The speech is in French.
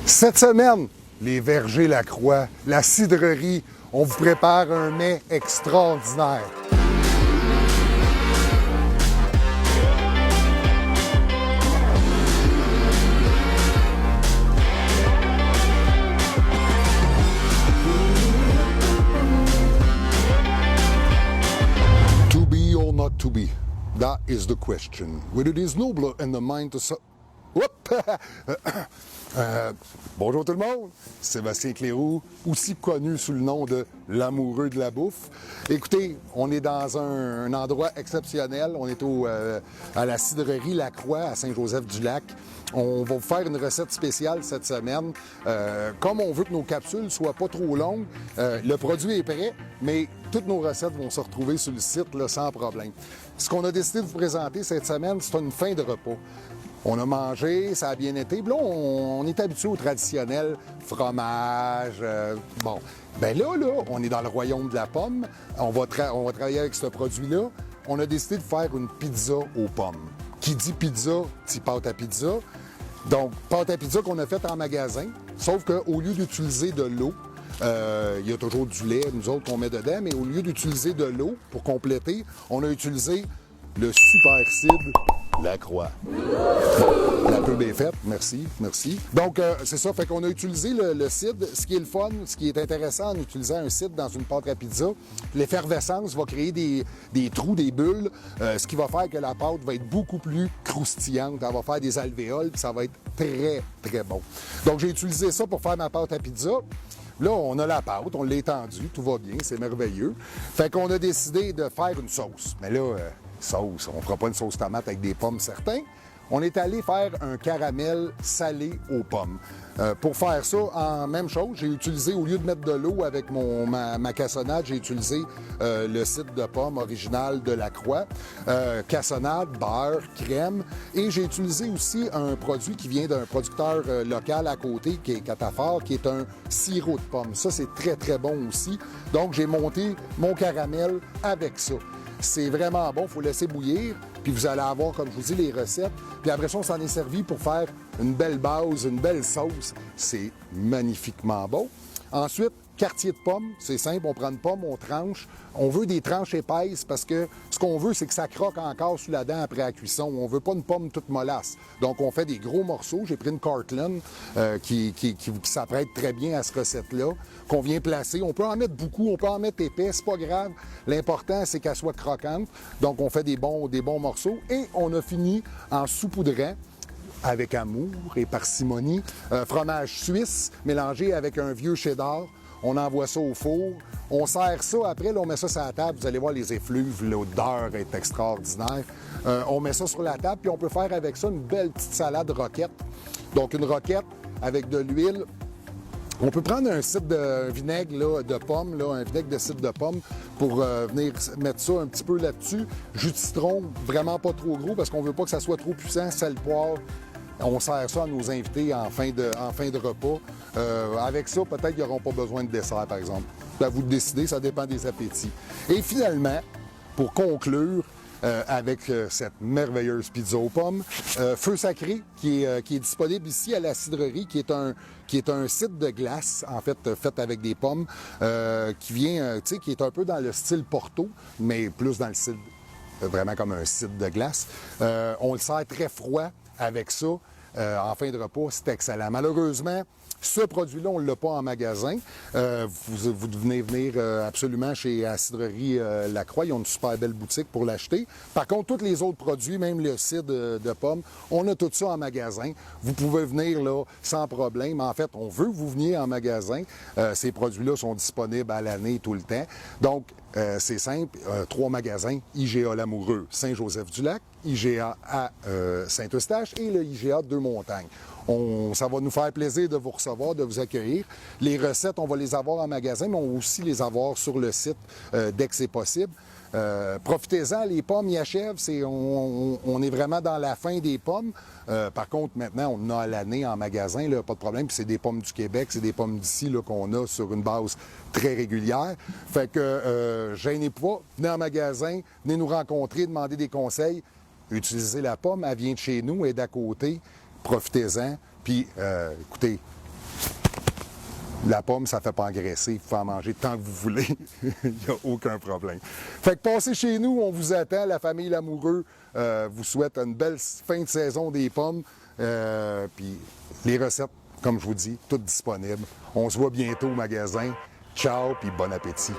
Cette semaine, les vergers Lacroix, la cidrerie, on vous prépare un mets extraordinaire. To be or not to be, that is the question. Whether it is nobler in the mind to... Bonjour tout le monde, Sébastien Cléroux, aussi connu sous le nom de l'amoureux de la bouffe. Écoutez, on est dans un endroit exceptionnel, on est à la cidrerie Lacroix à Saint-Joseph-du-Lac. On va vous faire une recette spéciale cette semaine. Comme on veut que nos capsules soient pas trop longues, le produit est prêt, mais toutes nos recettes vont se retrouver sur le site là, sans problème. Ce qu'on a décidé de vous présenter cette semaine, c'est une fin de repas. On a mangé, ça a bien été. Puis là, on est habitué au traditionnel fromage. Bon, bien là, on est dans le royaume de la pomme. On va travailler avec ce produit-là. On a décidé de faire une pizza aux pommes. Qui dit pizza, dit pâte à pizza. Donc, pâte à pizza qu'on a faite en magasin, sauf qu'au lieu d'utiliser de l'eau, il y a toujours du lait, nous autres, qu'on met dedans, mais au lieu d'utiliser de l'eau pour compléter, on a utilisé le super cidre Lacroix. Bon, la pub est faite, merci. Donc, c'est ça, fait qu'on a utilisé le cidre. Ce qui est le fun, ce qui est intéressant en utilisant un cidre dans une pâte à pizza, l'effervescence va créer des trous, des bulles, ce qui va faire que la pâte va être beaucoup plus croustillante. Elle va faire des alvéoles, puis ça va être très, très bon. Donc, j'ai utilisé ça pour faire ma pâte à pizza. Là, on a la pâte, on l'a étendue, tout va bien, c'est merveilleux. Fait qu'on a décidé de faire une sauce. Mais là, sauce, on fera pas une sauce tomate avec des pommes, certains. On est allé faire un caramel salé aux pommes. Pour faire ça, en même chose, j'ai utilisé, au lieu de mettre de l'eau avec ma cassonade, j'ai utilisé le cidre de pomme original de Lacroix. Cassonade, beurre, crème. Et j'ai utilisé aussi un produit qui vient d'un producteur local à côté, qui est Catafort, qui est un sirop de pomme. Ça, c'est très, très bon aussi. Donc, j'ai monté mon caramel avec ça. C'est vraiment bon, il faut laisser bouillir, puis vous allez avoir, comme je vous dis, les recettes. Puis après ça, on s'en est servi pour faire une belle base, une belle sauce. C'est magnifiquement bon. Ensuite, quartier de pommes, c'est simple, on prend une pomme, on tranche. On veut des tranches épaisses parce que ce qu'on veut, c'est que ça croque encore sous la dent après la cuisson. On veut pas une pomme toute mollasse. Donc, on fait des gros morceaux. J'ai pris une Cortland qui s'apprête très bien à cette recette-là, qu'on vient placer. On peut en mettre beaucoup, on peut en mettre épais, c'est pas grave. L'important, c'est qu'elle soit croquante. Donc, on fait des bons morceaux. Et on a fini en saupoudrant avec amour et parcimonie, fromage suisse mélangé avec un vieux cheddar. On envoie ça au four. On sert ça. Après, là, on met ça sur la table. Vous allez voir les effluves. L'odeur est extraordinaire. On met ça sur la table. Puis on peut faire avec ça une belle petite salade roquette. Donc, une roquette avec de l'huile. On peut prendre un cidre de vinaigre là, de pomme, là, un vinaigre de cidre de pomme pour venir mettre ça un petit peu là-dessus. Jus de citron, vraiment pas trop gros parce qu'on veut pas que ça soit trop puissant. Sel, poivre. On sert ça à nos invités en fin de repas. Avec ça, peut-être qu'ils n'auront pas besoin de dessert, par exemple. À vous de décider, ça dépend des appétits. Et finalement, pour conclure avec cette merveilleuse pizza aux pommes, Feu Sacré, qui est disponible ici à la cidrerie, qui est un cidre de glace, en fait avec des pommes, qui est un peu dans le style Porto, mais plus dans le style vraiment comme un cidre de glace. On le sert très froid avec ça. En fin de repas, c'est excellent. Malheureusement, ce produit-là, on ne l'a pas en magasin. Vous devenez venir absolument chez la cidrerie Lacroix. Ils ont une super belle boutique pour l'acheter. Par contre, tous les autres produits, même le cidre de pomme, on a tout ça en magasin. Vous pouvez venir là sans problème. En fait, on veut que vous veniez en magasin. Ces produits-là sont disponibles à l'année tout le temps. Donc, c'est simple, 3 magasins, IGA L'Amoureux, Saint-Joseph-du-Lac, IGA à Saint-Eustache et le IGA Deux-Montagnes. Ça va nous faire plaisir de vous recevoir, de vous accueillir. Les recettes, on va les avoir en magasin, mais on va aussi les avoir sur le site dès que c'est possible. Profitez-en, les pommes y achèvent. On est vraiment dans la fin des pommes. Par contre, maintenant, on en a à l'année en magasin, là, pas de problème. Puis c'est des pommes du Québec, c'est des pommes d'ici là, qu'on a sur une base très régulière. Fait que gênez pas, venez en magasin, venez nous rencontrer, demander des conseils. Utilisez la pomme, elle vient de chez nous, elle est d'à côté. Profitez-en. Puis, écoutez, La pomme, ça ne fait pas engraisser. Vous pouvez en manger tant que vous voulez. Il n'y a aucun problème. Fait que passez chez nous, on vous attend. La famille Lamoureux vous souhaite une belle fin de saison des pommes. Puis les recettes, comme je vous dis, toutes disponibles. On se voit bientôt au magasin. Ciao, puis bon appétit.